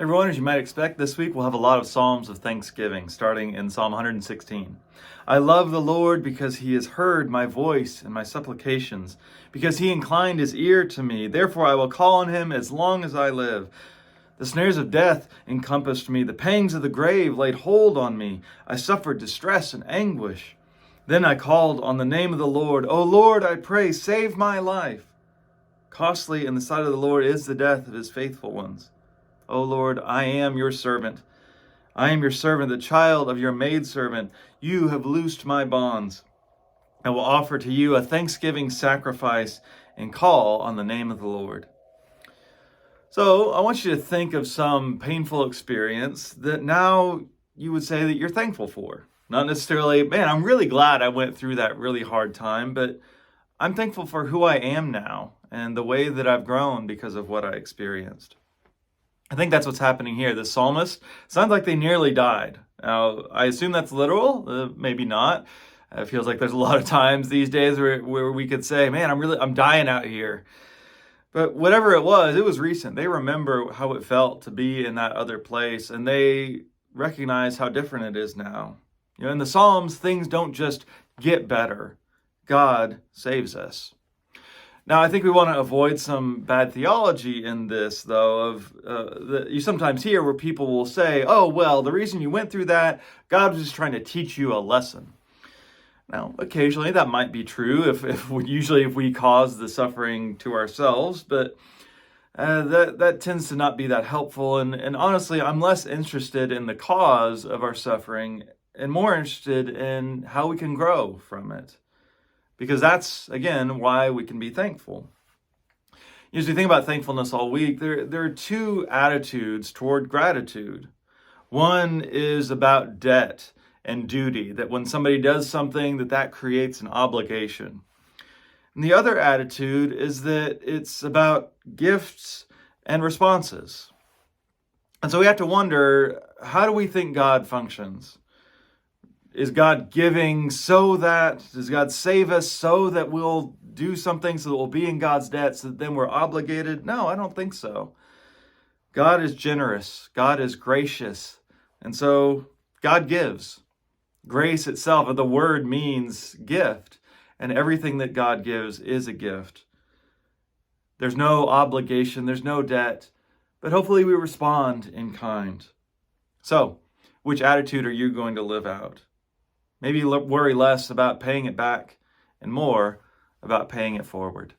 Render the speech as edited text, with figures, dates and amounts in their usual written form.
Everyone, as you might expect, this week we'll have a lot of Psalms of Thanksgiving, starting in Psalm 116. I love the Lord because he has heard my voice and my supplications, because he inclined his ear to me. Therefore I will call on him as long as I live. The snares of death encompassed me. The pangs of the grave laid hold on me. I suffered distress and anguish. Then I called on the name of the Lord. O Lord, I pray, save my life. Costly in the sight of the Lord is the death of his faithful ones. O Lord, I am your servant. I am your servant, the child of your maidservant. You have loosed my bonds. I will offer to you a thanksgiving sacrifice and call on the name of the Lord. So I want you to think of some painful experience that now you would say that you're thankful for. Not necessarily, man, I'm really glad I went through that really hard time, but I'm thankful for who I am now and the way that I've grown because of what I experienced. I think that's what's happening here. The psalmist sounds like they nearly died. Now, I assume that's literal, maybe not. It feels like there's a lot of times these days where we could say, man, I'm dying out here. But whatever it was recent. They remember how it felt to be in that other place, and they recognize how different it is now. You know, in the Psalms, things don't just get better. God saves us. Now, I think we want to avoid some bad theology in this, though, that you sometimes hear where people will say, oh, well, the reason you went through that, God was just trying to teach you a lesson. Now, occasionally that might be true if we cause the suffering to ourselves, but that tends to not be that helpful. And honestly, I'm less interested in the cause of our suffering and more interested in how we can grow from it. Because that's, again, why we can be thankful. As we think about thankfulness all week, there are two attitudes toward gratitude. One is about debt and duty, that when somebody does something, that creates an obligation. And the other attitude is that it's about gifts and responses. And so we have to wonder, how do we think God functions? Is God giving does God save us so that we'll do something so that we'll be in God's debt so that then we're obligated? No, I don't think so. God is generous. God is gracious. And so God gives. Grace itself, the word means gift. And everything that God gives is a gift. There's no obligation. There's no debt. But hopefully we respond in kind. So, which attitude are you going to live out? Maybe worry less about paying it back and more about paying it forward.